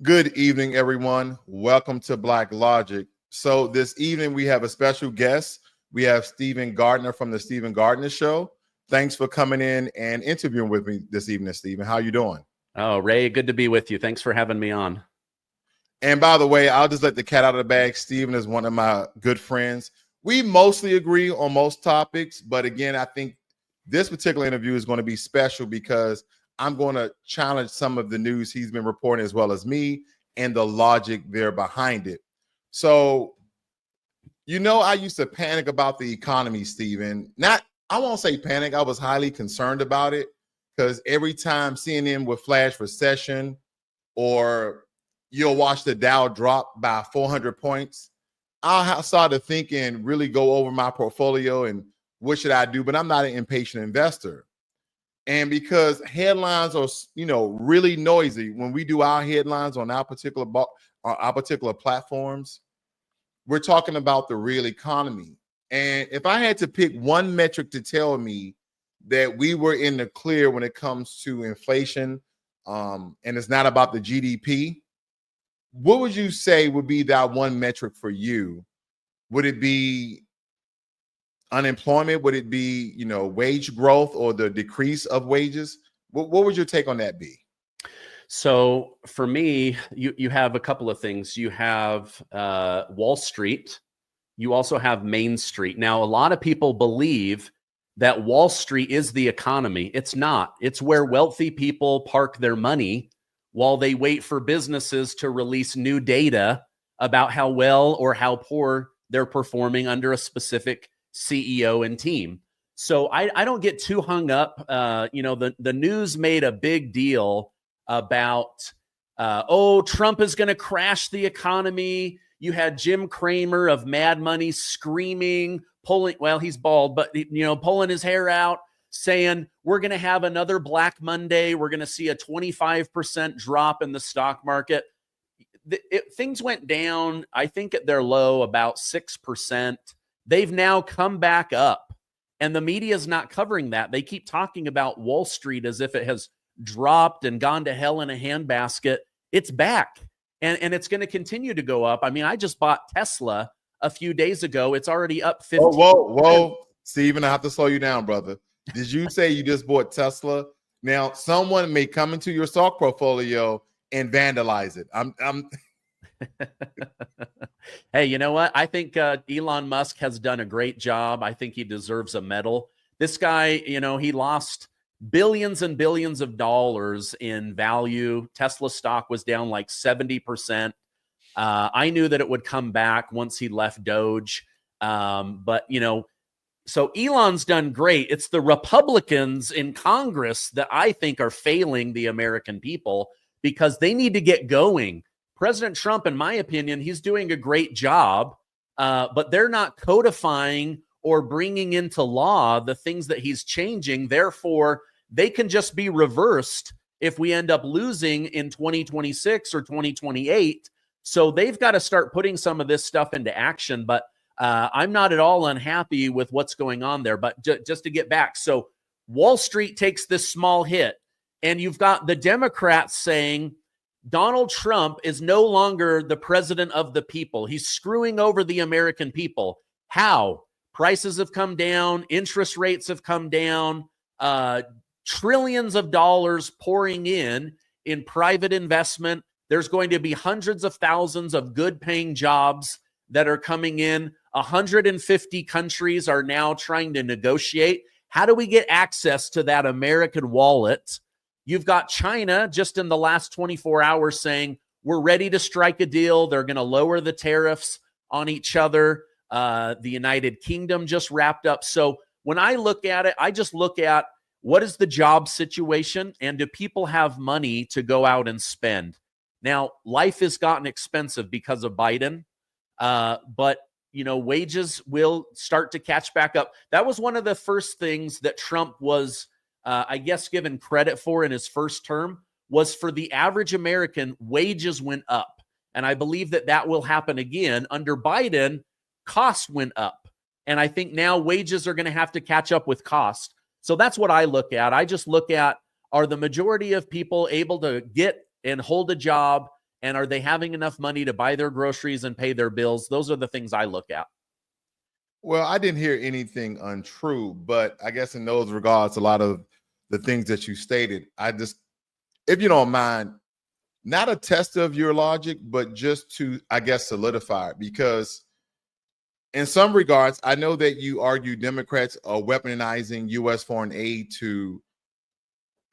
Good evening, everyone. Welcome to Blacklogic. So this evening we have a special guest. We have Stephen Gardner from the Stephen Gardner Show. Thanks for coming in and interviewing with me this evening, Stephen. How you doing? Oh, Ray, good to be with you. Thanks for having me on. And by the way, I'll just let the cat out of the bag. Stephen is one of my good friends. We mostly agree on most topics, but again, I think this particular interview is going to be special because I'm going to challenge some of the news he's been reporting as well as me and the logic there behind it. So, I used to panic about the economy, Stephen. I won't say panic. I was highly concerned about it because every time CNN would flash recession or you'll watch the Dow drop by 400 points, I started thinking, really go over my portfolio and what should I do? But I'm not an impatient investor. And because headlines are, really noisy when we do our headlines on our particular platforms, we're talking about the real economy. And if I had to pick one metric to tell me that we were in the clear when it comes to inflation, and it's not about the GDP, what would you say would be that one metric for you? Would it be unemployment? Would it be, wage growth or the decrease of wages? What would your take on that be? So for me, you have a couple of things. You have Wall Street. You also have Main Street. Now, a lot of people believe that Wall Street is the economy. It's not. It's where wealthy people park their money while they wait for businesses to release new data about how well or how poor they're performing under a specific CEO and team. So I don't get too hung up. The news made a big deal about, Trump is going to crash the economy. You had Jim Cramer of Mad Money screaming, he's bald, but, pulling his hair out, saying, we're going to have another Black Monday. We're going to see a 25% drop in the stock market. Things went down, I think at their low, about 6%. They've now come back up, and the media is not covering that. They keep talking about Wall Street as if it has dropped and gone to hell in a handbasket. It's back, and it's going to continue to go up. I mean, I just bought Tesla a few days ago. It's already up 15%. Whoa, Stephen, I have to slow you down, brother. Did you say you just bought Tesla? Now, someone may come into your stock portfolio and vandalize it. Hey, you know what? I think Elon Musk has done a great job. I think he deserves a medal. This guy, he lost billions and billions of dollars in value. Tesla stock was down like 70%. I knew that it would come back once he left Doge. So Elon's done great. It's the Republicans in Congress that I think are failing the American people because they need to get going. President Trump, in my opinion, he's doing a great job, but they're not codifying or bringing into law the things that he's changing. Therefore, they can just be reversed if we end up losing in 2026 or 2028. So they've got to start putting some of this stuff into action. But I'm not at all unhappy with what's going on there. But just to get back, so Wall Street takes this small hit, and you've got the Democrats saying Donald Trump is no longer the president of the people. He's screwing over the American people. How? Prices have come down. Interest rates have come down. Trillions of dollars pouring in private investment. There's going to be hundreds of thousands of good paying jobs that are coming in. 150 countries are now trying to negotiate. How do we get access to that American wallet? You've got China just in the last 24 hours saying, we're ready to strike a deal. They're going to lower the tariffs on each other. The United Kingdom just wrapped up. So when I look at it, I just look at what is the job situation and do people have money to go out and spend? Now, life has gotten expensive because of Biden, but wages will start to catch back up. That was one of the first things that Trump was given credit for in his first term, was for the average American, wages went up. And I believe that will happen again. Under Biden, costs went up. And I think now wages are going to have to catch up with cost. So that's what I look at. I just look at, are the majority of people able to get and hold a job And are they having enough money to buy their groceries and pay their bills? Those are the things I look at. Well, I didn't hear anything untrue, but I guess in those regards, a lot of the things that you stated, I just, if you don't mind, not a test of your logic, but just to, I guess, solidify it. Because in some regards, I know that you argue Democrats are weaponizing U.S. foreign aid to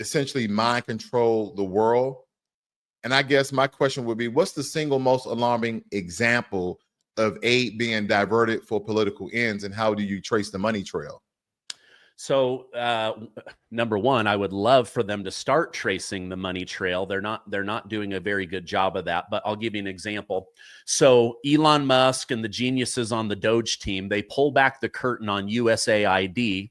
essentially mind control the world. And I guess my question would be, what's the single most alarming example of aid being diverted for political ends, and how do you trace the money trail? So, number one, I would love for them to start tracing the money trail. They're not doing a very good job of that, but I'll give you an example. So Elon Musk and the geniuses on the Doge team, they pull back the curtain on USAID,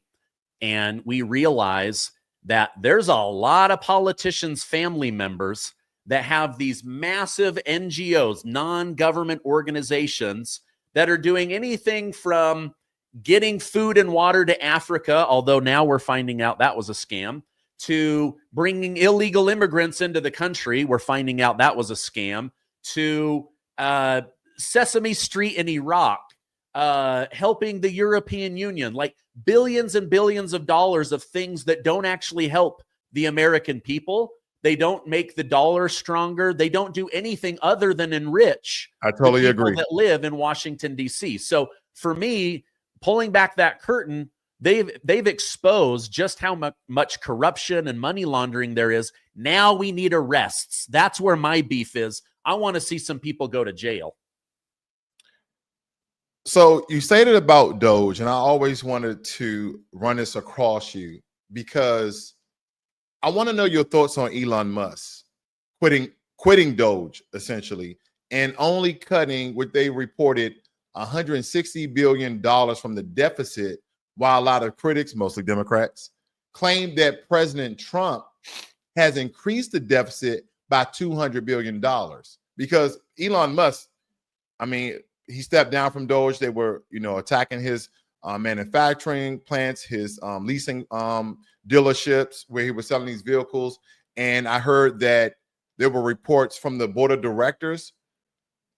and we realize that there's a lot of politicians' family members that have these massive NGOs, non-government organizations, that are doing anything from getting food and water to Africa, although now we're finding out that was a scam, to bringing illegal immigrants into the country. We're finding out that was a scam, to Sesame Street in Iraq, helping the European Union, like billions and billions of dollars of things that don't actually help the American people. They don't make the dollar stronger. They don't do anything other than enrich I totally the people agree. that live in Washington, D.C. So for me, pulling back that curtain, they've exposed just how much corruption and money laundering there is. Now we need arrests. That's where my beef is. I want to see some people go to jail. So you stated about Doge, and I always wanted to run this across you because I want to know your thoughts on Elon Musk quitting Doge essentially, and only cutting what they reported $160 billion from the deficit, while a lot of critics, mostly Democrats, claim that President Trump has increased the deficit by $200 billion. Because Elon Musk, I mean, he stepped down from Doge. They were, attacking his manufacturing plants, his leasing dealerships where he was selling these vehicles. And I heard that there were reports from the board of directors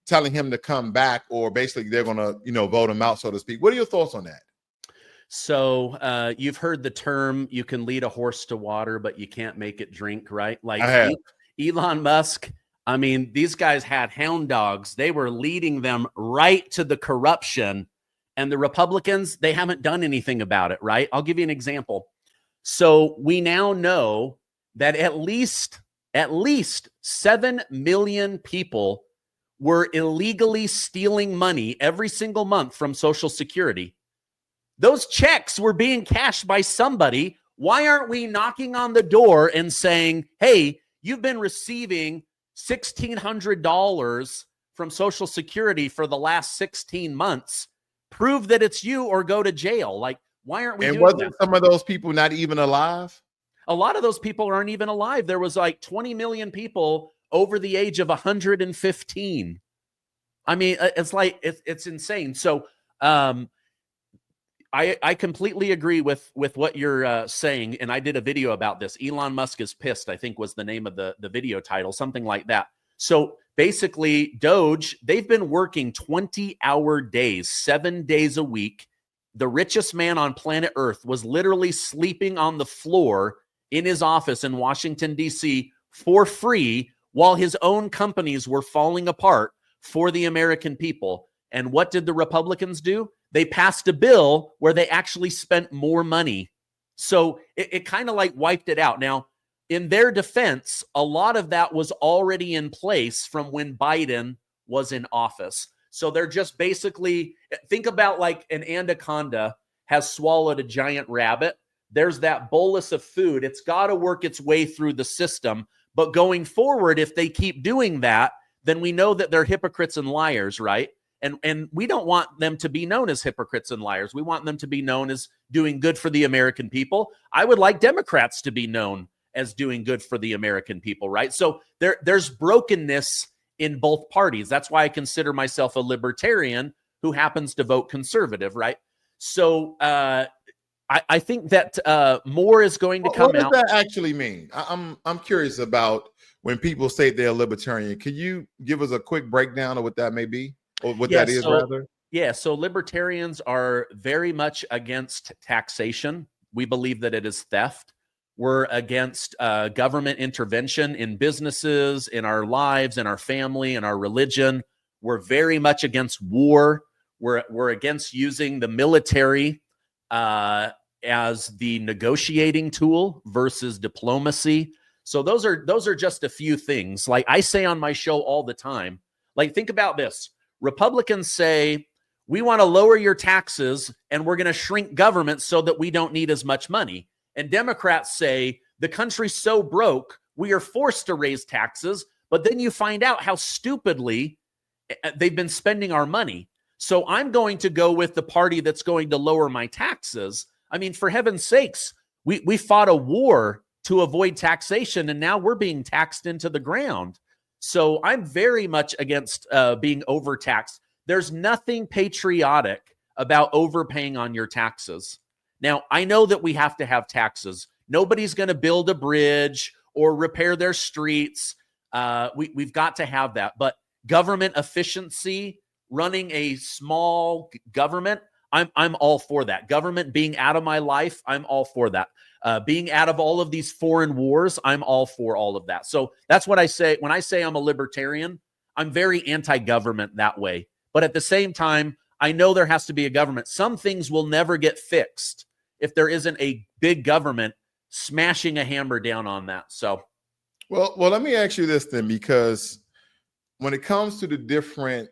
telling him to come back, or basically they're going to, vote him out, so to speak. What are your thoughts on that? So you've heard the term, you can lead a horse to water, but you can't make it drink, right? Like I have. Elon Musk, I mean, these guys had hound dogs. They were leading them right to the corruption. And the Republicans, they haven't done anything about it, right? I'll give you an example. So we now know that at least 7 million people were illegally stealing money every single month from Social Security. Those checks were being cashed by somebody. Why aren't we knocking on the door and saying, hey, you've been receiving $1,600 from Social Security for the last 16 months. Prove that it's you or go to jail. Like, why aren't we doing that? And wasn't some of those people not even alive? A lot of those people aren't even alive. There was like 20 million people over the age of 115. I mean, it's like, it's insane. So I completely agree with what you're saying. And I did a video about this. Elon Musk is pissed, I think was the name of the video title, something like that. So basically Doge, they've been working 20-hour days, 7 days a week. The richest man on planet Earth was literally sleeping on the floor in his office in Washington, D.C. for free, while his own companies were falling apart for the American people. And what did the Republicans do? They passed a bill where they actually spent more money. So it kind of like wiped it out. Now, in their defense, a lot of that was already in place from when Biden was in office. So they're just basically, think about like an anaconda has swallowed a giant rabbit. There's that bolus of food. It's got to work its way through the system. But going forward, if they keep doing that, then we know that they're hypocrites and liars, right? And we don't want them to be known as hypocrites and liars. We want them to be known as doing good for the American people. I would like Democrats to be known as doing good for the American people, right? So there's brokenness in both parties. That's why I consider myself a libertarian who happens to vote conservative, right? So I think that more is going to come What does out. that actually mean? I'm curious about when people say they're libertarian. Can you give us a quick breakdown of what that may be, or what that is, rather? Yeah, so libertarians are very much against taxation. We believe that it is theft. We're against government intervention in businesses, in our lives, in our family, in our religion. We're very much against war. We're against using the military as the negotiating tool versus diplomacy. So those are just a few things. Like I say on my show all the time, like think about this. Republicans say, we want to lower your taxes and we're going to shrink government so that we don't need as much money. And Democrats say, the country's so broke, we are forced to raise taxes. But then you find out how stupidly they've been spending our money. So I'm going to go with the party that's going to lower my taxes. I mean, for heaven's sakes, we fought a war to avoid taxation, and now we're being taxed into the ground. So I'm very much against being overtaxed. There's nothing patriotic about overpaying on your taxes. Now, I know that we have to have taxes. Nobody's going to build a bridge or repair their streets. We've got to have that. But government efficiency, running a small government, I'm all for that. Government being out of my life, I'm all for that. Being out of all of these foreign wars, I'm all for all of that. So that's what I say. When I say I'm a libertarian, I'm very anti-government that way. But at the same time, I know there has to be a government. Some things will never get fixed if there isn't a big government smashing a hammer down on that. So, well, let me ask you this then, because when it comes to the different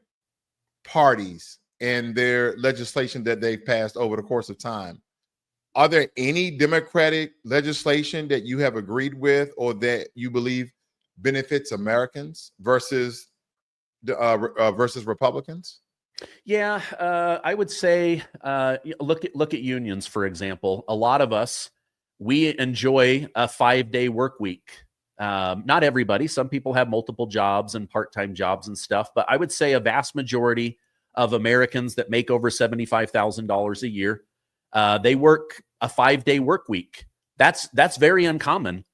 parties and their legislation that they've passed over the course of time, are there any Democratic legislation that you have agreed with or that you believe benefits Americans versus Republicans? Yeah, I would say look at unions, for example. A lot of us, we enjoy a 5-day work week. Not everybody. Some people have multiple jobs and part-time jobs and stuff. But I would say a vast majority of Americans that make over $75,000 a year, they work a 5-day work week. That's very uncommon.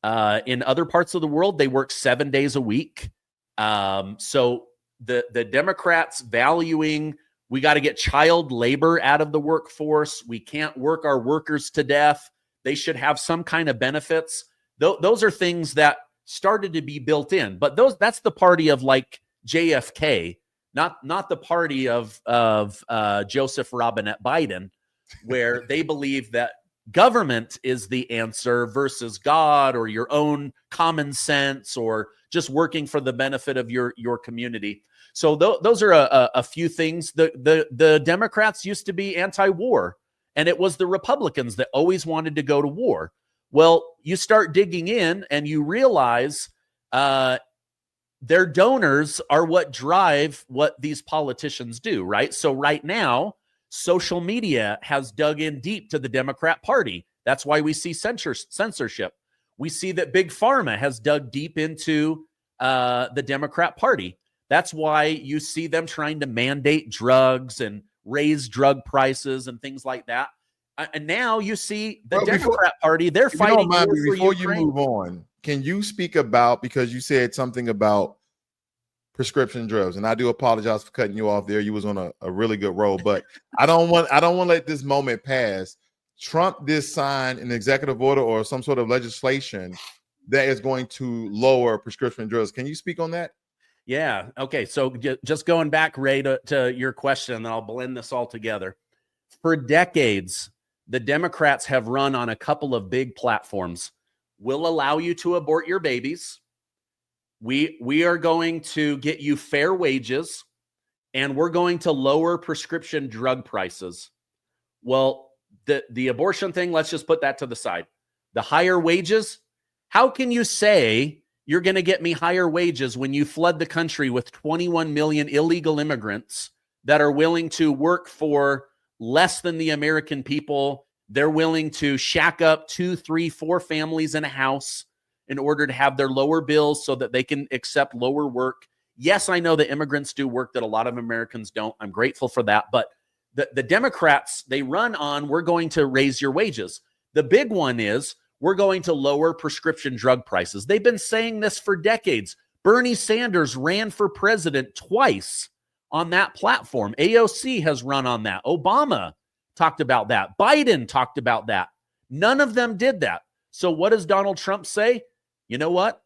In other parts of the world, they work 7 days a week. So the Democrats valuing, we got to get child labor out of the workforce. We can't work our workers to death. They should have some kind of benefits. Those are things that started to be built in, but that's the party of like JFK, not the party of Joseph Robinette Biden, where they believe that government is the answer versus God or your own common sense or just working for the benefit of your community. So those are a few things. The Democrats used to be anti-war, and it was the Republicans that always wanted to go to war. Well, you start digging in and you realize their donors are what drive what these politicians do, right? So right now, social media has dug in deep to the Democrat Party. That's why we see censorship. We see that Big Pharma has dug deep into the Democrat Party. That's why you see them trying to mandate drugs and raise drug prices and things like that. And now you see the Democrat Party, they're fighting war for before Ukraine. You move on, can you speak about, because you said something about prescription drugs, and I do apologize for cutting you off there. You was on a really good roll, but I don't want to let this moment pass. Trump did sign an executive order or some sort of legislation that is going to lower prescription drugs. Can you speak on that? Yeah. Okay. So just going back, Ray, to your question, and I'll blend this all together. For decades, the Democrats have run on a couple of big platforms. We'll allow you to abort your babies. We are going to get you fair wages, and we're going to lower prescription drug prices. Well, the abortion thing, let's just put that to the side. The higher wages, how can you say you're going to get me higher wages when you flood the country with 21 million illegal immigrants that are willing to work for less than the American people? They're willing to shack up 2, 3, 4 families in a house in order to have their lower bills so that they can accept lower work. Yes, I know that immigrants do work that a lot of Americans don't. I'm grateful for that. But The Democrats, they run on, we're going to raise your wages. The big one is, we're going to lower prescription drug prices. They've been saying this for decades. Bernie Sanders ran for president twice on that platform. AOC has run on that. Obama talked about that. Biden talked about that. None of them did that. So what does Donald Trump say? You know what?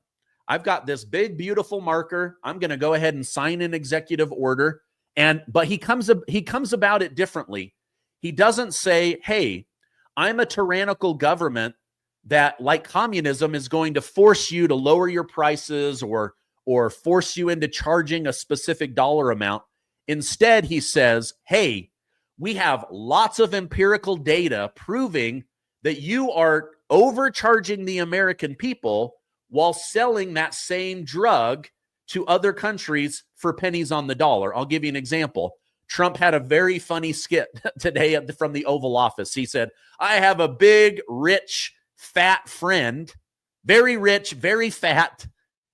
I've got this big, beautiful marker. I'm going to go ahead and sign an executive order. But he comes about it differently. He doesn't say, hey, I'm a tyrannical government that, like communism, is going to force you to lower your prices or force you into charging a specific dollar amount. Instead, he says, hey, we have lots of empirical data proving that you are overcharging the American people while selling that same drug to other countries for pennies on the dollar. I'll give you an example. Trump had a very funny skit today from the Oval Office. He said, I have a big, rich, fat friend, very rich, very fat.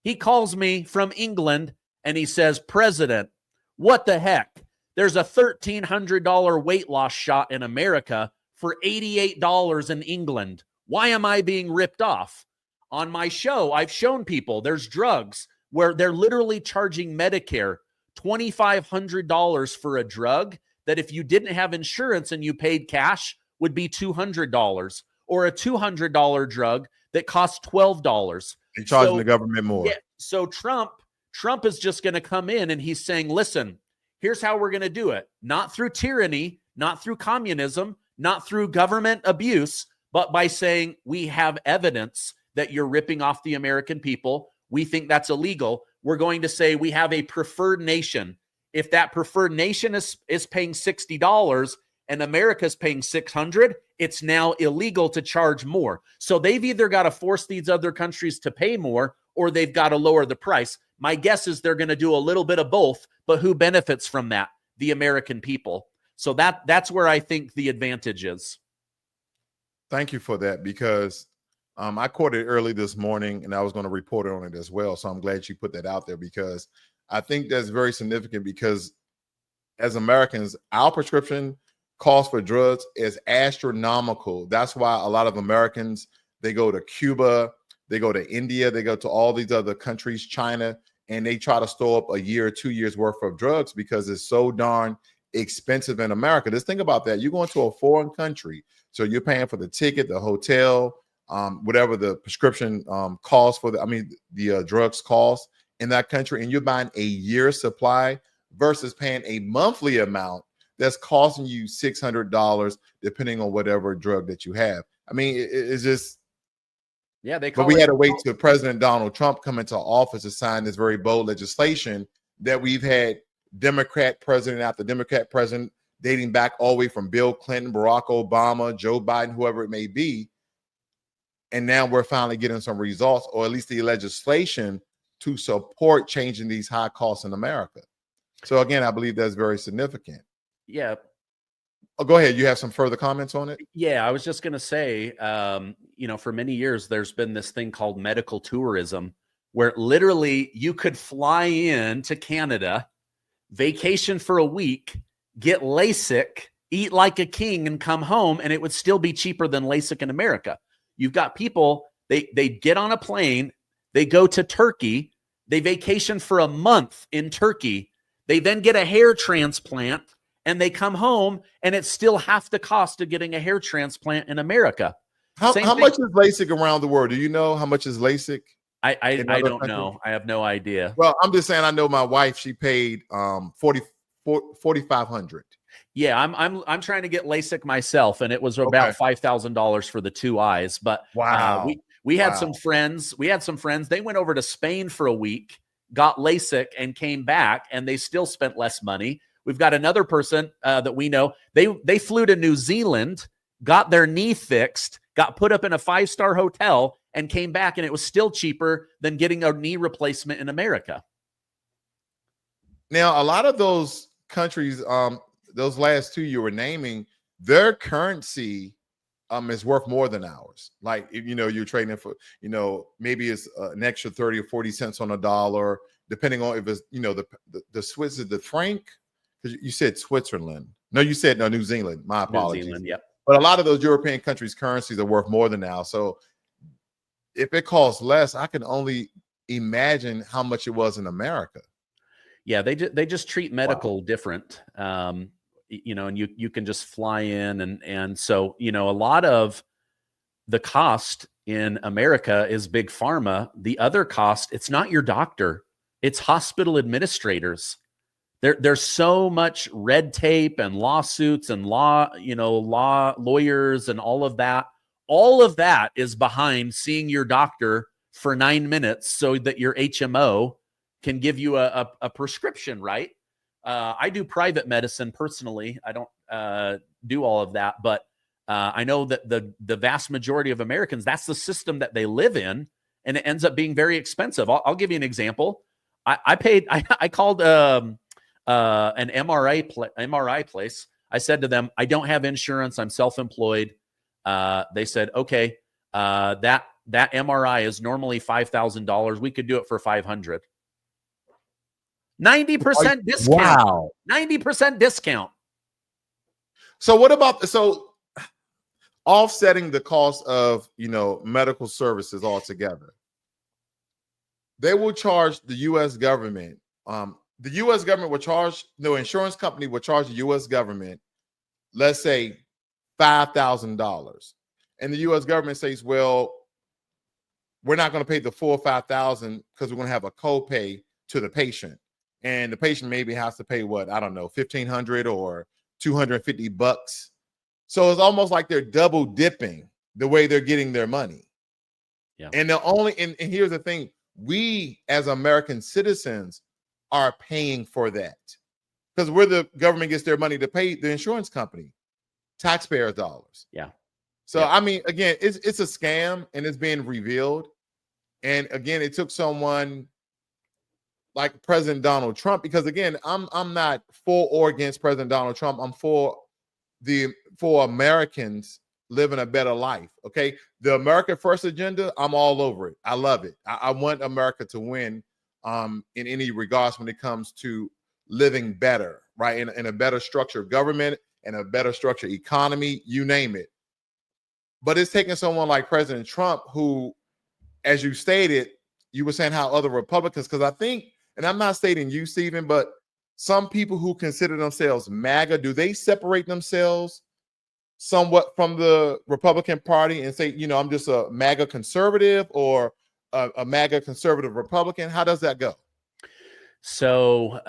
He calls me from England and he says, President, what the heck? There's a $1,300 weight loss shot in America for $88 in England. Why am I being ripped off? On my show, I've shown people there's drugs where they're literally charging Medicare $2,500 for a drug that if you didn't have insurance and you paid cash would be $200, or a $200 drug that costs $12. They're charging the government more. Yeah, so Trump is just going to come in and he's saying, listen, here's how we're going to do it. Not through tyranny, not through communism, not through government abuse, but by saying we have evidence that you're ripping off the American people. We think that's illegal. We're going to say we have a preferred nation. If that preferred nation is paying $60 and America's paying $600, it's now illegal to charge more. So they've either got to force these other countries to pay more or they've got to lower the price. My guess is they're going to do a little bit of both, but who benefits from that? The American people. So that's where I think the advantage is. Thank you for that, because I caught it early this morning and I was going to report on it as well. So I'm glad you put that out there, because I think that's very significant, because as Americans, our prescription cost for drugs is astronomical. That's why a lot of Americans, they go to Cuba, they go to India, they go to all these other countries, China, and they try to store up a year or 2 years worth of drugs because it's so darn expensive in America. Just think about that. You're going to a foreign country, so you're paying for the ticket, the hotel, whatever the prescription cost for the drugs cost in that country, and you're buying a year's supply versus paying a monthly amount that's costing you $600 depending on whatever drug that you have. I mean, it's just, yeah. But we had to wait till President Donald Trump come into office to sign this very bold legislation that we've had Democrat president after Democrat president dating back all the way from Bill Clinton, Barack Obama, Joe Biden, whoever it may be. And now we're finally getting some results, or at least the legislation to support changing these high costs in America. So again, I believe that's very significant. Yeah. Oh, go ahead. You have some further comments on it? Yeah, I was just going to say, for many years, there's been this thing called medical tourism, where literally you could fly in to Canada, vacation for a week, get LASIK, eat like a king, and come home, and it would still be cheaper than LASIK in America. You've got people, they get on a plane, they go to Turkey, they vacation for a month in Turkey, they then get a hair transplant, and they come home, and it's still half the cost of getting a hair transplant in America. How much is LASIK around the world? Do you know how much is LASIK? I don't know. I have no idea. Well, I'm just saying, I know my wife, she paid $4,500. Yeah, I'm trying to get LASIK myself, and it was about $5,000 for the two eyes. But wow, we had some friends. They went over to Spain for a week, got LASIK, and came back, and they still spent less money. We've got another person that we know. They flew to New Zealand, got their knee fixed, got put up in a 5-star hotel, and came back, and it was still cheaper than getting a knee replacement in America. Now, a lot of those countries, those last two you were naming, their currency is worth more than ours. Like, you're trading for, maybe it's an extra 30 or 40 cents on a dollar, depending on if it's, the Swiss is the franc, because you said Switzerland. No, you said no, New Zealand. My New apologies. Zealand, yep. But a lot of those European countries' currencies are worth more than now. So if it costs less, I can only imagine how much it was in America. Yeah, they just treat medical different. You know, and you can just fly in and so, you know, a lot of the cost in America is big pharma. The other cost, it's not your doctor, it's hospital administrators. There's so much red tape and lawsuits and lawyers and all of that. All of that is behind seeing your doctor for 9 minutes so that your HMO can give you a prescription, right? I do private medicine personally. I don't do all of that, but I know that the vast majority of Americans, that's the system that they live in, and it ends up being very expensive. I'll give you an example. I called an MRI place. I said to them, I don't have insurance. I'm self-employed. They said, okay, that MRI is normally $5,000. We could do it for $500. 90% discount. Wow. 90% discount. So what about offsetting the cost of, you know, medical services altogether? They will charge the U.S. government. The U.S. government will charge, no insurance company will charge the U.S. government, let's say $5,000. And the U.S. government says, well, we're not going to pay the full $5,000 because we're going to have a copay to the patient. And the patient maybe has to pay what, I don't know, $1,500 or $250. So it's almost like they're double dipping the way they're getting their money. Yeah. And and here's the thing, we as American citizens are paying for that because where the government gets their money to pay the insurance company, taxpayers' dollars. Yeah. So I mean, again, it's a scam and it's being revealed. And again, it took someone like President Donald Trump, because again, I'm not for or against President Donald Trump. I'm for Americans living a better life. Okay. The America First agenda, I'm all over it. I love it. I want America to win in any regards when it comes to living better, right? In a better structure of government and a better structure economy, you name it. But it's taking someone like President Trump, who, as you stated, you were saying how other Republicans, because I think, and I'm not stating you, Stephen, but some people who consider themselves MAGA, do they separate themselves somewhat from the Republican Party and say, you know, I'm just a MAGA conservative or a MAGA conservative Republican? How does that go? So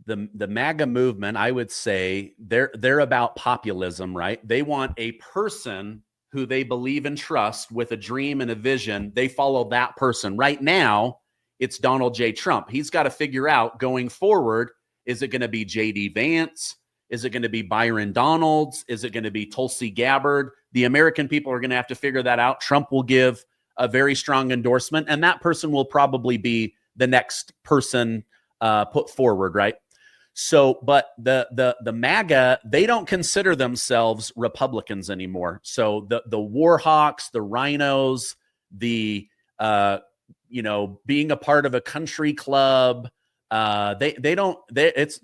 the MAGA movement, I would say they're about populism, right? They want a person who they believe and trust with a dream and a vision. They follow that person. Right now, it's Donald J. Trump. He's got to figure out going forward, is it going to be J.D. Vance? Is it going to be Byron Donalds? Is it going to be Tulsi Gabbard? The American people are going to have to figure that out. Trump will give a very strong endorsement, and that person will probably be the next person put forward, right? So, but the MAGA, they don't consider themselves Republicans anymore. So the war hawks, the rhinos, the being a part of a country club, it's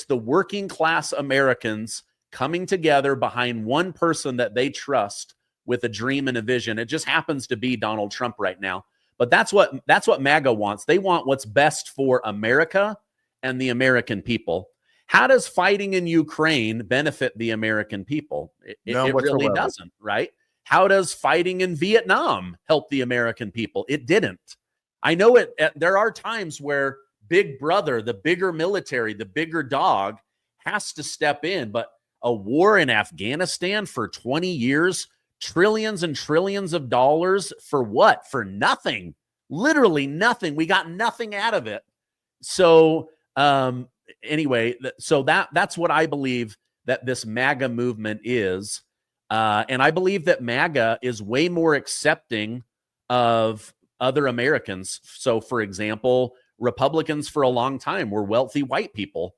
the working class Americans coming together behind one person that they trust with a dream and a vision. It just happens to be Donald Trump right now. But that's what MAGA wants. They want what's best for America and the American people. How does fighting in Ukraine benefit the American people? It really doesn't, right? How does fighting in Vietnam help the American people? It didn't. I know there are times where Big Brother, the bigger military, the bigger dog, has to step in. But a war in Afghanistan for 20 years, trillions and trillions of dollars for what? For nothing. Literally nothing. We got nothing out of it. So anyway, so that's what I believe that this MAGA movement is. And I believe that MAGA is way more accepting of other Americans. So, for example, Republicans for a long time were wealthy white people.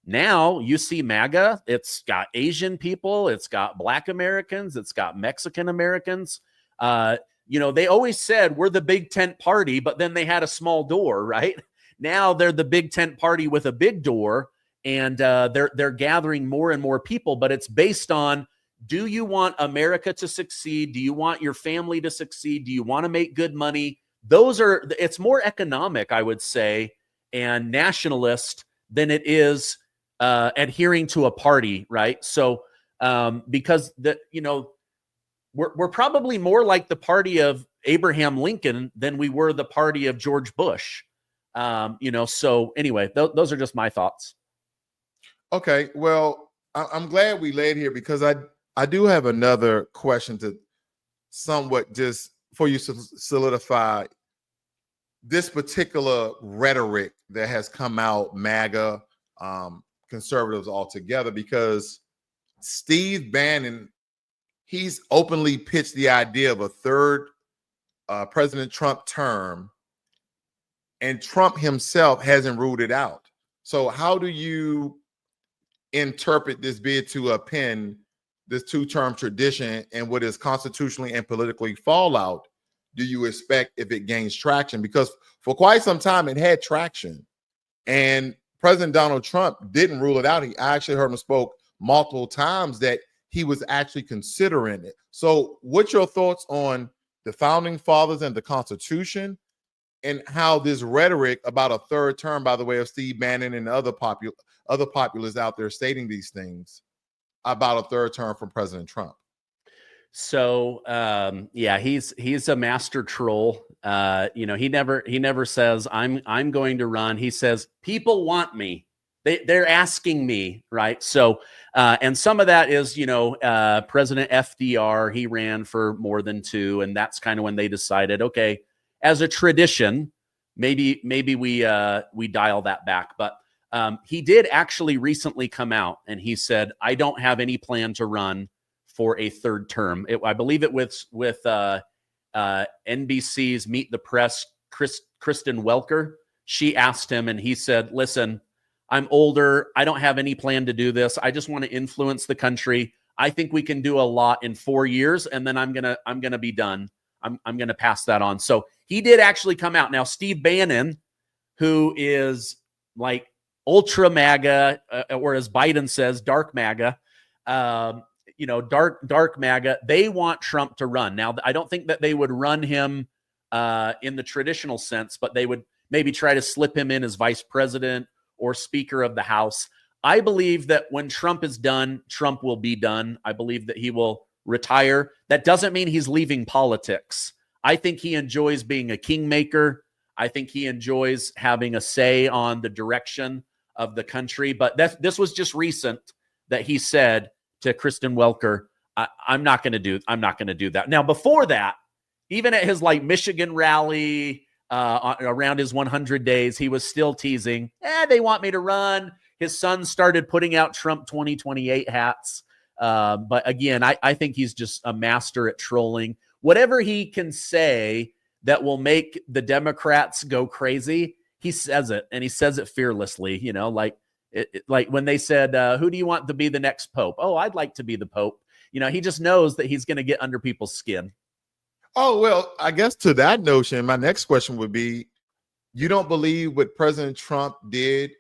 Now you see MAGA, it's got Asian people, it's got Black Americans, it's got Mexican Americans. They always said we're the big tent party, but then they had a small door, right? Now they're the big tent party with a big door, and they're gathering more and more people, but it's based on, do you want America to succeed? Do you want your family to succeed? Do you want to make good money? It's more economic, I would say, and nationalist than it is adhering to a party, right? So because we're probably more like the party of Abraham Lincoln than we were the party of George Bush. So anyway, those are just my thoughts. Okay, well, I'm glad we laid here, because I do have another question to somewhat just for you to solidify this particular rhetoric that has come out, MAGA, conservatives altogether, because Steve Bannon, he's openly pitched the idea of a third President Trump term, and Trump himself hasn't ruled it out. So how do you interpret this bid to append this two-term tradition, and what is constitutionally and politically fallout do you expect if it gains traction? Because for quite some time it had traction, and President Donald Trump didn't rule it out. He actually heard him spoke multiple times that he was actually considering it. So what's your thoughts on the founding fathers and the Constitution, and how this rhetoric about a third term, by the way of Steve Bannon and other populists out there stating these things about a third term from President Trump? So yeah, he's a master troll. He never says I'm going to run. He says people want me. They're asking me, right? So and some of that is, President FDR, he ran for more than 2, and that's kind of when they decided, okay, as a tradition, maybe we dial that back. But he did actually recently come out and he said, I don't have any plan to run for a third term. I believe it was with NBC's Meet the Press, Kristen Welker. She asked him and he said, listen, I'm older. I don't have any plan to do this. I just want to influence the country. I think we can do a lot in 4 years, and then I'm gonna be done. I'm gonna pass that on. So he did actually come out. Now, Steve Bannon, who is like ultra MAGA, or as Biden says, dark MAGA, dark MAGA, they want Trump to run. Now, I don't think that they would run him in the traditional sense, but they would maybe try to slip him in as vice president or Speaker of the House. I believe that when Trump is done, Trump will be done. I believe that he will retire. That doesn't mean he's leaving politics. I think he enjoys being a kingmaker. I think he enjoys having a say on the direction of the country. But this was just recent that he said to Kristen Welker, I'm not going to do that. Now, before that, even at his Michigan rally around his 100 days, he was still teasing, they want me to run. His son started putting out Trump 2028 hats. But again, I think he's just a master at trolling. Whatever he can say that will make the Democrats go crazy, he says it, and he says it fearlessly. Like when they said, who do you want to be the next pope? Oh, I'd like to be the pope. He just knows that he's going to get under people's skin. Oh, well, I guess to that notion, my next question would be, you don't believe what President Trump did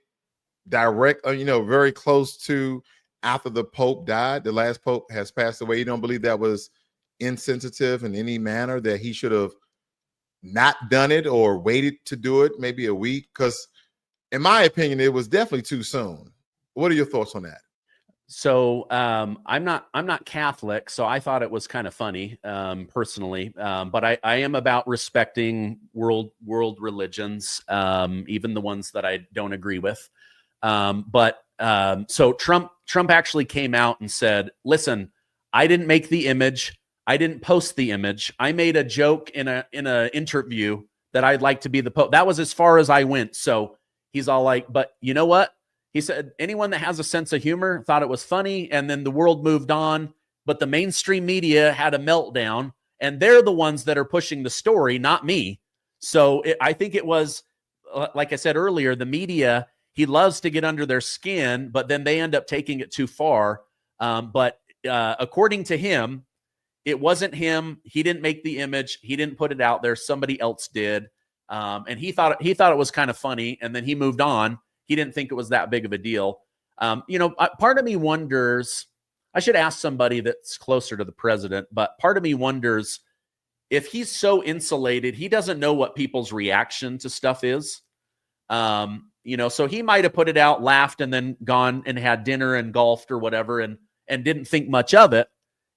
very close to after the Pope died, the last Pope has passed away. You don't believe that was insensitive in any manner, that he should have not done it or waited to do it maybe a week? Because in my opinion, it was definitely too soon. What are your thoughts on that? So I'm not Catholic, so I thought it was kind of funny personally. But I am about respecting world religions, even the ones that I don't agree with. So Trump actually came out and said, listen, I didn't make the image. I didn't post the image. I made a joke in a interview that I'd like to be the Pope. That was as far as I went. So he's all like, but you know what? He said, anyone that has a sense of humor thought it was funny. And then the world moved on, but the mainstream media had a meltdown, and they're the ones that are pushing the story, not me. So I think it was, like I said earlier, the media, he loves to get under their skin, but then they end up taking it too far. But according to him, it wasn't him. He didn't make the image. He didn't put it out there. Somebody else did. And he thought it was kind of funny. And then he moved on. He didn't think it was that big of a deal. Part of me wonders, I should ask somebody that's closer to the president, but part of me wonders if he's so insulated, he doesn't know what people's reaction to stuff is. So he might have put it out, laughed, and then gone and had dinner and golfed or whatever, and didn't think much of it.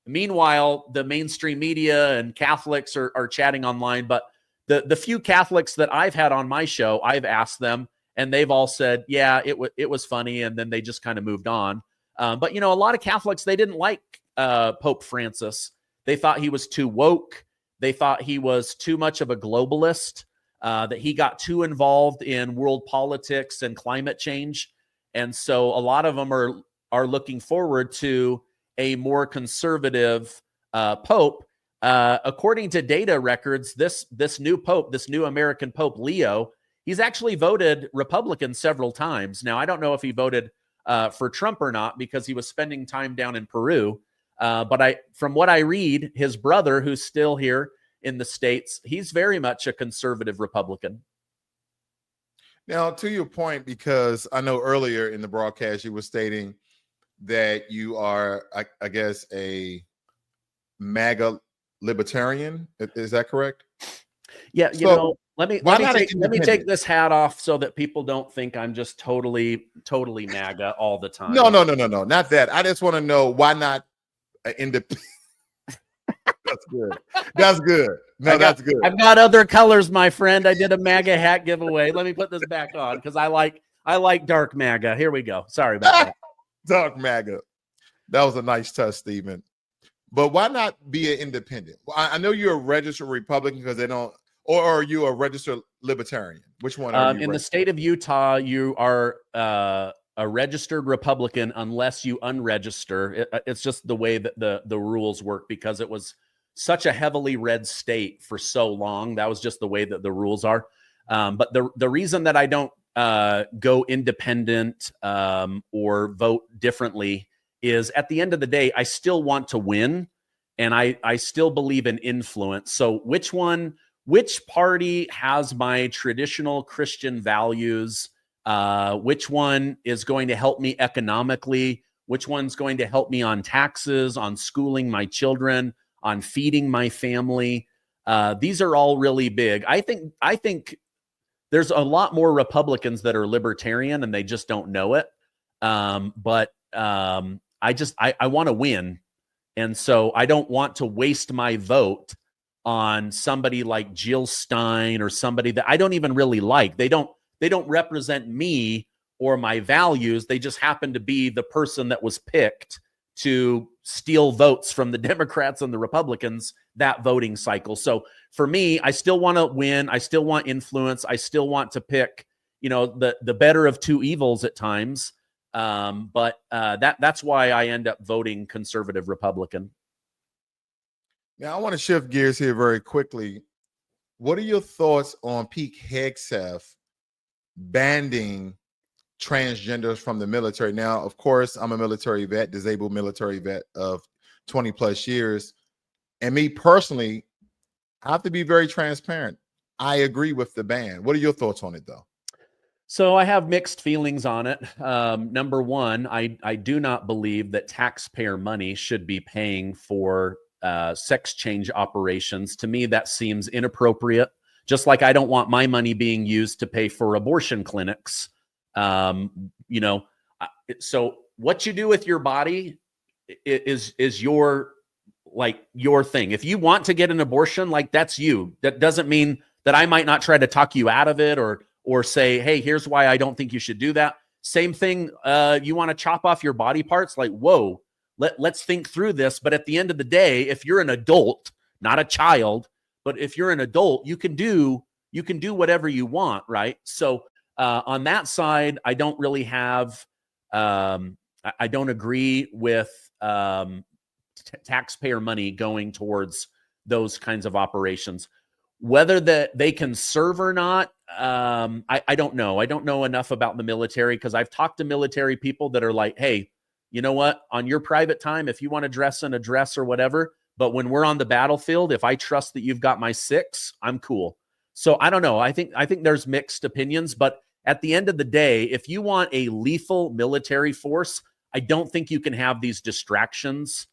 Meanwhile, the mainstream media and Catholics are chatting online, but the few Catholics that I've had on my show, I've asked them, and they've all said, yeah, it was funny, and then they just kind of moved on. But a lot of Catholics, they didn't like Pope Francis. They thought he was too woke. They thought he was too much of a globalist, that he got too involved in world politics and climate change. And so a lot of them are looking forward to a more conservative Pope. According to data records, this new Pope, this new American Pope, Leo, he's actually voted Republican several times. Now, I don't know if he voted for Trump or not because he was spending time down in Peru. But from what I read, his brother, who's still here in the States, he's very much a conservative Republican. Now, to your point, because I know earlier in the broadcast you were stating that you are, I guess, a MAGA libertarian. Is that correct? Yeah. Let me take this hat off so that people don't think I'm just totally MAGA all the time. No, not that. I just want to know why not independent. That's good. That's good. No, that's good. I've got other colors, my friend. I did a MAGA hat giveaway. Let me put this back on because I like dark MAGA. Here we go. Sorry about that. Dark MAGA. That was a nice touch, Stephen. But why not be an independent? Well, I know you're a registered Republican because they don't, or are you a registered libertarian? Which one are you? In the state of Utah, you are a registered Republican unless you unregister. It's just the way that the rules work because it was such a heavily red state for so long. That was just the way that the rules are. But the reason that I don't go independent or vote differently is at the end of the day, I still want to win and I still believe in influence. So which party has my traditional Christian values? Which one is going to help me economically? Which one's going to help me on taxes, on schooling my children, on feeding my family? These are all really big. I think there's a lot more Republicans that are libertarian and they just don't know it. But I want to win. And so I don't want to waste my vote on somebody like Jill Stein or somebody that I don't even really like. They don't represent me or my values. They just happen to be the person that was picked to steal votes from the Democrats and the Republicans that voting cycle. So for me, I still want to win. I still want influence. I still want to pick, the better of two evils at times. But that's why I end up voting conservative Republican. Now, I want to shift gears here very quickly. What are your thoughts on Pete Hegseth banning transgenders from the military? Now, of course, I'm a military vet, disabled military vet of 20 plus years. And me personally, I have to be very transparent. I agree with the ban. What are your thoughts on it, though? So I have mixed feelings on it. Number one, I do not believe that taxpayer money should be paying for sex change operations. To me, that seems inappropriate. Just like I don't want my money being used to pay for abortion clinics. So what you do with your body is your thing. If you want to get an abortion, that's you. That doesn't mean that I might not try to talk you out of it or say, hey, here's why I don't think you should do that. Same thing. You want to chop off your body parts? Whoa, let's think through this. But at the end of the day, if you're an adult, not a child, but if you're an adult, you can do whatever you want, right? So on that side, I don't really have, I don't agree with taxpayer money going towards those kinds of operations. Whether that they can serve or not, I don't know. I don't know enough about the military because I've talked to military people that are like, hey, you know what? On your private time, if you want to dress in a dress or whatever, but when we're on the battlefield, if I trust that you've got my 6, I'm cool. So I don't know. I think there's mixed opinions, but At the end of the day, if you want a lethal military force, I don't think you can have these distractions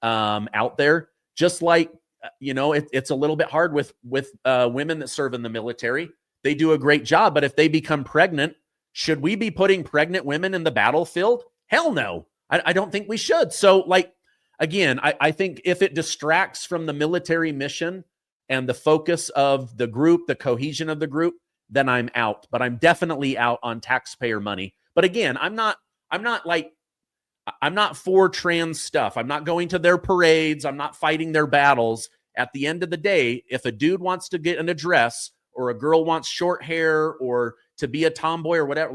out there. Just like, it's a little bit hard with women that serve in the military. They do a great job, but if they become pregnant, should we be putting pregnant women in the battlefield? Hell no. I don't think we should. So, again, I think if it distracts from the military mission and the focus of the group, the cohesion of the group, then I'm out. But I'm definitely out on taxpayer money. But again, I'm not for trans stuff. I'm not going to their parades. I'm not fighting their battles. At the end of the day, if a dude wants to get an address or a girl wants short hair or to be a tomboy or whatever,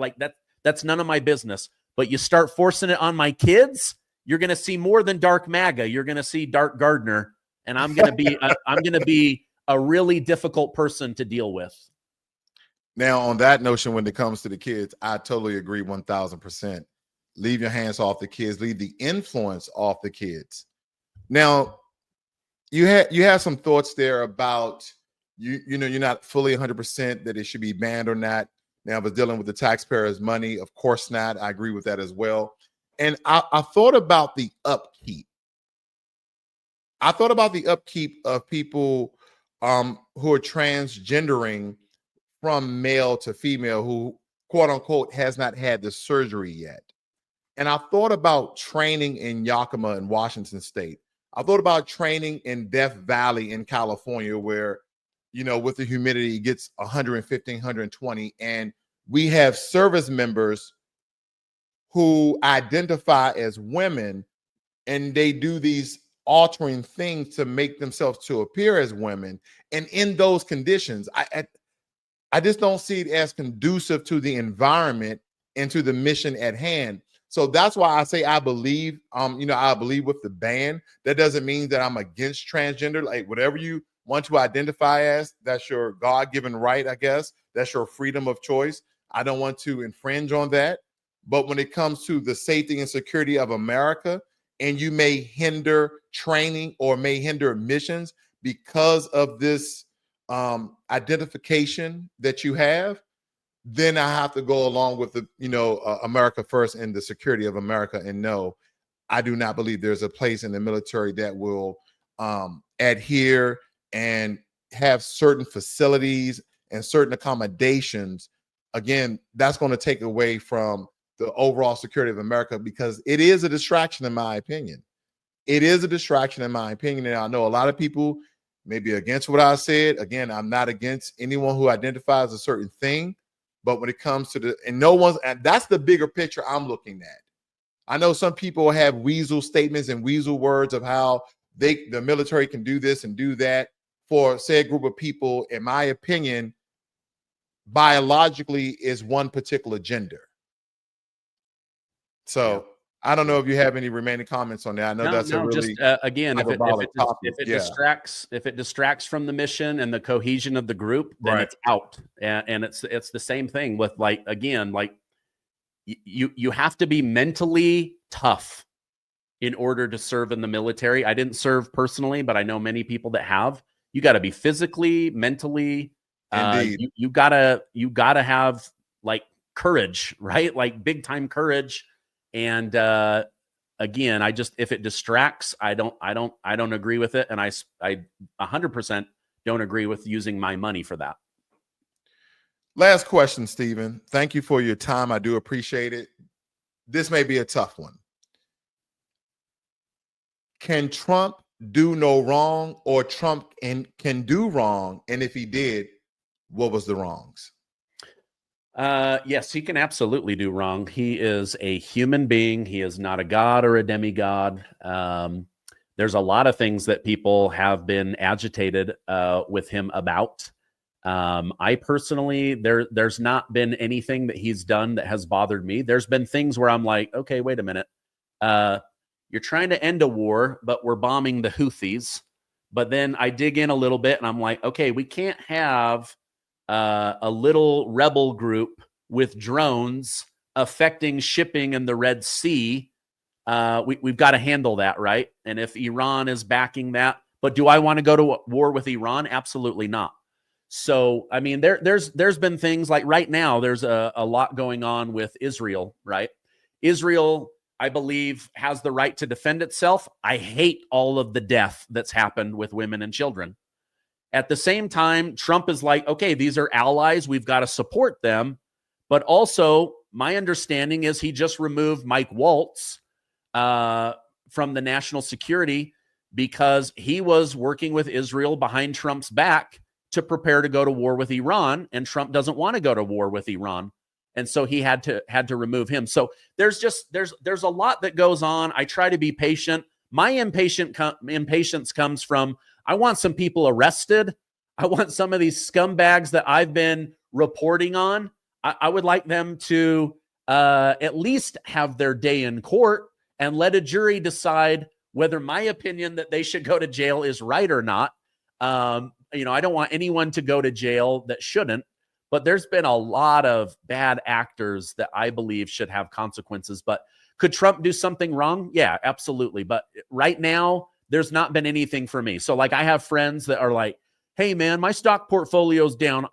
that's none of my business. But you start forcing it on my kids, you're going to see more than dark MAGA. You're going to see dark Gardner, and I'm going to be a really difficult person to deal with. Now, on that notion, when it comes to the kids, I totally agree 1000%. Leave your hands off the kids. Leave the influence off the kids. Now, you have some thoughts there about you're not fully 100% that it should be banned or not. Now, but dealing with the taxpayers' money, of course not. I agree with that as well. And I thought about the upkeep. I thought about the upkeep of people who are transgendering from male to female, who quote unquote has not had the surgery yet. And I thought about training in Yakima in Washington State. I thought about training in Death Valley in California, where, with the humidity, it gets 115, 120. And we have service members who identify as women, and they do these altering things to make themselves to appear as women. And in those conditions, I just don't see it as conducive to the environment and to the mission at hand. So that's why I say I believe, I believe with the ban. That doesn't mean that I'm against transgender. Like, whatever you want to identify as, that's your God-given right, I guess. That's your freedom of choice. I don't want to infringe on that. But when it comes to the safety and security of America, and you may hinder training or may hinder missions because of this identification that you have, then I have to go along with the, America first and the security of America. And no, I do not believe there's a place in the military that will adhere and have certain facilities and certain accommodations. Again, that's going to take away from the overall security of America, because it is a distraction, in my opinion. It is a distraction, in my opinion. And I know a lot of people may be against what I said. Again, I'm not against anyone who identifies a certain thing. But when it comes to and that's the bigger picture I'm looking at. I know some people have weasel statements and weasel words of how the military can do this and do that for, say, a group of people. In my opinion, biologically is one particular gender. So I don't know if you have any remaining comments on that. I know that's a really just again, if it distracts from the mission and the cohesion of the group, then it's out. And it's the same thing with you have to be mentally tough in order to serve in the military. I didn't serve personally, but I know many people that have. You got to be physically, mentally. You gotta have courage, right? Like big time courage. And again, if it distracts, I don't agree with it. And I 100% don't agree with using my money for that. Last question, Stephen. Thank you for your time. I do appreciate it. This may be a tough one. Can Trump do no wrong, or Trump can do wrong? And if he did, what was the wrongs? Yes, he can absolutely do wrong. He is a human being. He is not a god or a demigod. There's a lot of things that people have been agitated with him about. I personally, there's not been anything that he's done that has bothered me. There's been things where I'm like, okay, wait a minute. You're trying to end a war, but we're bombing the Houthis. But then I dig in a little bit and I'm like, okay, we can't have a little rebel group with drones affecting shipping in the Red Sea. We've got to handle that, right? And if Iran is backing that, but do I want to go to war with Iran? Absolutely not. So, I mean, there's been things like right now, there's a lot going on with Israel, right? Israel, I believe, has the right to defend itself. I hate all of the death that's happened with women and children. At the same time, Trump is like, okay, these are allies. We've got to support them. But also, my understanding is he just removed Mike Waltz from the national security because he was working with Israel behind Trump's back to prepare to go to war with Iran, and Trump doesn't want to go to war with Iran, and so he had to remove him. So there's a lot that goes on. I try to be patient. My impatience comes from I want some people arrested. I want some of these scumbags that I've been reporting on. I would like them to at least have their day in court and let a jury decide whether my opinion that they should go to jail is right or not. I don't want anyone to go to jail that shouldn't, but there's been a lot of bad actors that I believe should have consequences. But could Trump do something wrong? Yeah, absolutely. But right now, there's not been anything for me. So like I have friends that are like, hey man, my stock portfolio's down.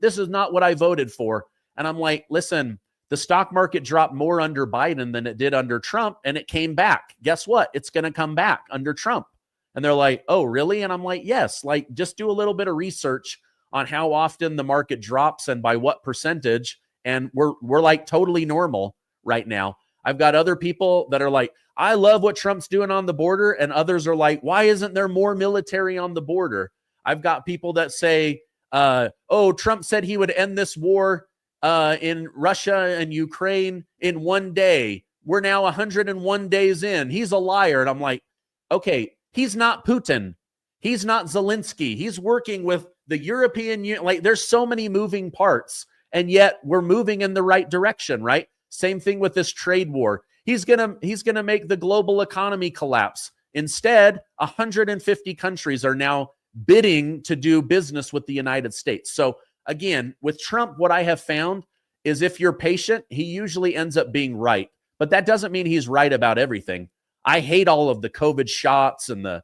This is not what I voted for. And I'm like, listen, the stock market dropped more under Biden than it did under Trump, and it came back. Guess what? It's going to come back under Trump. And they're like, oh, really? And I'm like, yes, like just do a little bit of research on how often the market drops and by what percentage. And we're like totally normal right now. I've got other people that are like, I love what Trump's doing on the border. And others are like, why isn't there more military on the border? I've got people that say, Trump said he would end this war in Russia and Ukraine in 1 day. We're now 101 days in. He's a liar. And I'm like, okay, he's not Putin. He's not Zelensky. He's working with the European Union. Like there's so many moving parts, and yet we're moving in the right direction, right? Same thing with this trade war. He's gonna make the global economy collapse. Instead, 150 countries are now bidding to do business with the United States. So again, with Trump, what I have found is if you're patient, he usually ends up being right. But that doesn't mean he's right about everything. I hate all of the COVID shots and the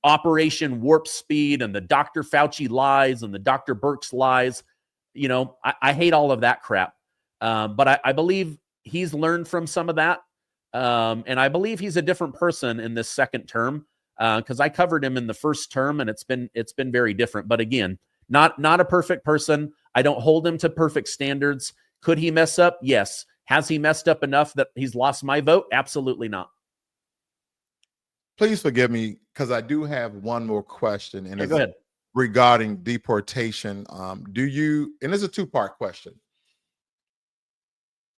Operation Warp Speed and the Dr. Fauci lies and the Dr. Birx lies. I hate all of that crap. But I believe he's learned from some of that. And I believe he's a different person in this second term because I covered him in the first term, and it's been very different. But again, not a perfect person. I don't hold him to perfect standards. Could he mess up? Yes. Has he messed up enough that he's lost my vote? Absolutely not. Please forgive me because I do have one more question, and go ahead. Regarding deportation. And it's a two-part question.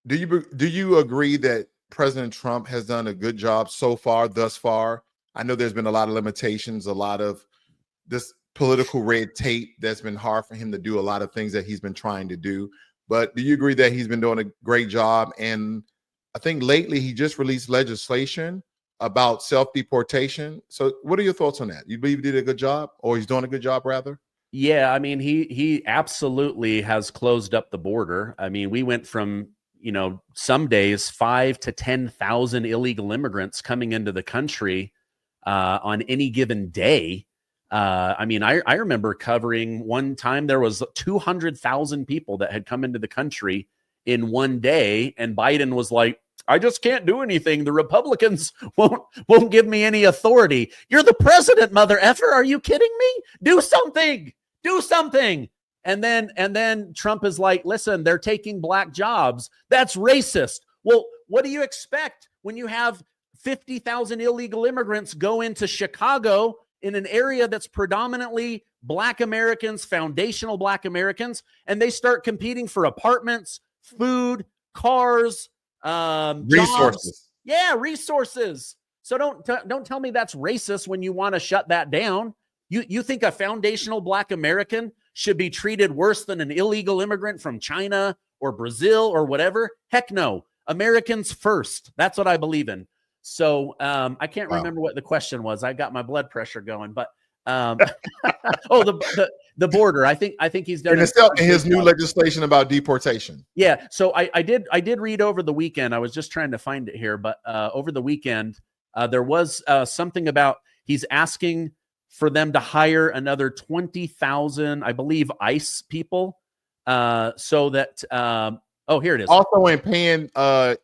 Do you agree that President Trump has done a good job thus far? I know there's been a lot of limitations, a lot of this political red tape that's been hard for him to do a lot of things that he's been trying to do. But do you agree that he's been doing a great job? And I think lately he just released legislation about self-deportation. So what are your thoughts on that? You believe he did a good job, or he's doing a good job rather? Yeah, I mean, he absolutely has closed up the border. I mean, we went from, some days 5,000 to 10,000 illegal immigrants coming into the country on any given day. I remember covering one time there was 200,000 people that had come into the country in 1 day, and Biden was like, I just can't do anything. The Republicans won't give me any authority. You're the president, mother effer. Are you kidding me? Do something. Do something. And then Trump is like, listen, they're taking black jobs. That's racist. Well, what do you expect when you have 50,000 illegal immigrants go into Chicago in an area that's predominantly Black Americans, foundational Black Americans, and they start competing for apartments, food, cars, resources. Jobs. Yeah, resources. So don't tell me that's racist when you want to shut that down. You think a foundational Black American should be treated worse than an illegal immigrant from China or Brazil or whatever? Heck no. Americans first. That's what I believe in. So I can't remember what the question was. I got my blood pressure going, but the border. I think he's done his new legislation about deportation. Yeah. So I did read over the weekend. I was just trying to find it here, but over the weekend there was something about he's asking for them to hire another 20,000, I believe, ICE people, so that oh, here it is. Also in paying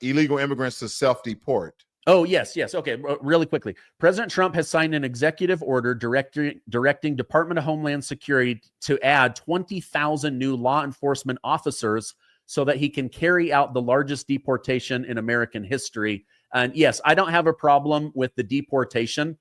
illegal immigrants to self-deport. Oh, yes. Okay, really quickly. President Trump has signed an executive order directing Department of Homeland Security to add 20,000 new law enforcement officers so that he can carry out the largest deportation in American history. And yes, I don't have a problem with the deportation.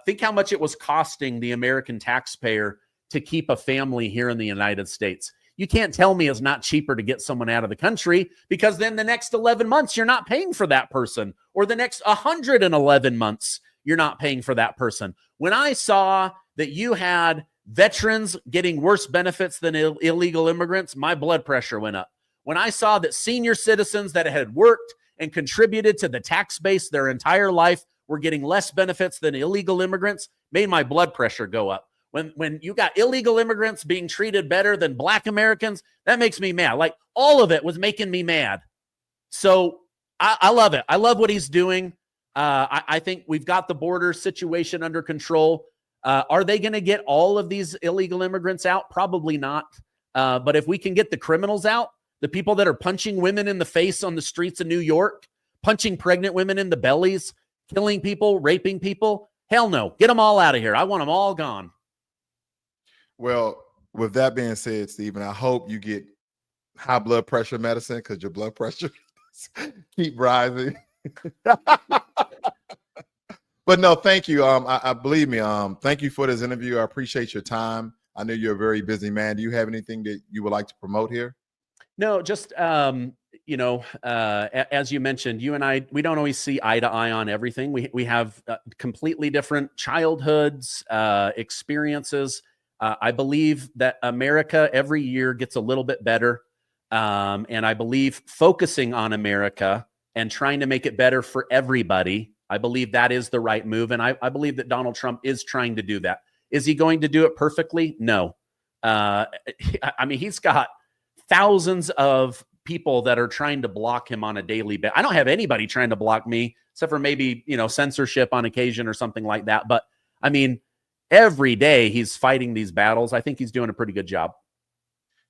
Think how much it was costing the American taxpayer to keep a family here in the United States. You can't tell me it's not cheaper to get someone out of the country, because then the next 11 months, you're not paying for that person, or the next 111 months, you're not paying for that person. When I saw that you had veterans getting worse benefits than illegal immigrants, my blood pressure went up. When I saw that senior citizens that had worked and contributed to the tax base their entire life were getting less benefits than illegal immigrants, made my blood pressure go up. When you got illegal immigrants being treated better than Black Americans, that makes me mad. Like, all of it was making me mad. So I love it. I love what he's doing. I think we've got the border situation under control. Are they going to get all of these illegal immigrants out? Probably not. But if we can get the criminals out, the people that are punching women in the face on the streets of New York, punching pregnant women in the bellies, killing people, raping people, hell no. Get them all out of here. I want them all gone. Well, with that being said, Stephen, I hope you get high blood pressure medicine, because your blood pressure keep rising. But no, thank you. I believe me. Thank you for this interview. I appreciate your time. I know you're a very busy man. Do you have anything that you would like to promote here? No, just as you mentioned, you and I, we don't always see eye to eye on everything. We have completely different childhoods, experiences. I believe that America every year gets a little bit better. And I believe focusing on America and trying to make it better for everybody, I believe that is the right move. And I believe that Donald Trump is trying to do that. Is he going to do it perfectly? No. I mean, he's got thousands of people that are trying to block him on a daily basis. I don't have anybody trying to block me, except for maybe, censorship on occasion or something like that. But I mean, every day he's fighting these battles. I think he's doing a pretty good job.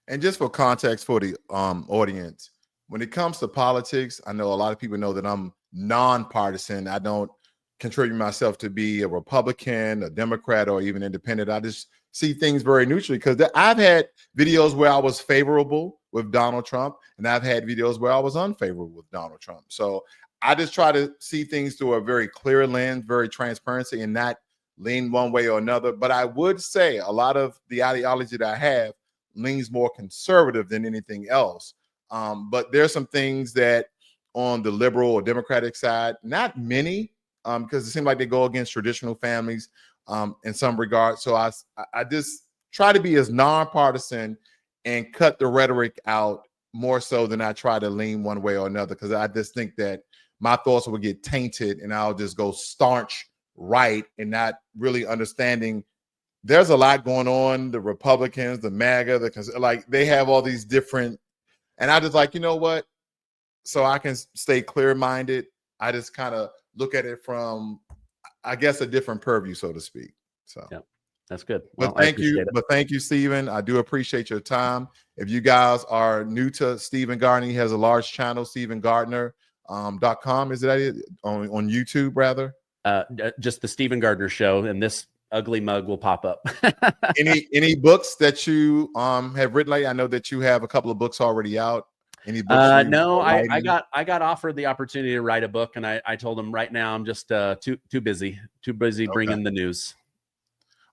And just for context for the audience, when it comes to politics, I know a lot of people know that I'm nonpartisan. I don't contribute myself to be a Republican, a Democrat, or even independent. I just see things very neutrally, because I've had videos where I was favorable with Donald Trump, and I've had videos where I was unfavorable with Donald Trump. So I just try to see things through a very clear lens, very transparency, and not lean one way or another. But I would say a lot of the ideology that I have leans more conservative than anything else. But there's some things that on the liberal or Democratic side, not many, because it seems like they go against traditional families in some regards. So I just try to be as nonpartisan and cut the rhetoric out more so than I try to lean one way or another, because I just think that my thoughts will get tainted and I'll just go staunch right and not really understanding there's a lot going on. The Republicans, the MAGA, like they have all these different, and I just like, you know what? So I can stay clear-minded. I just kind of look at it from, I guess, a different purview, so to speak. So yeah, that's good. Well, thank you. But thank you, Stephen. I do appreciate your time. If you guys are new to Stephen Gardner, he has a large channel, StephenGardner.com. Is it on YouTube, rather? Just the Stephen Gardner Show, and this ugly mug will pop up. any books that you have written lately? I know that you have a couple of books already out. Any books? No, I got offered the opportunity to write a book, and I told him right now I'm just too busy bringing the news.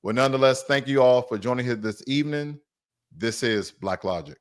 Well, nonetheless, thank you all for joining us this evening. This is Blacklogic.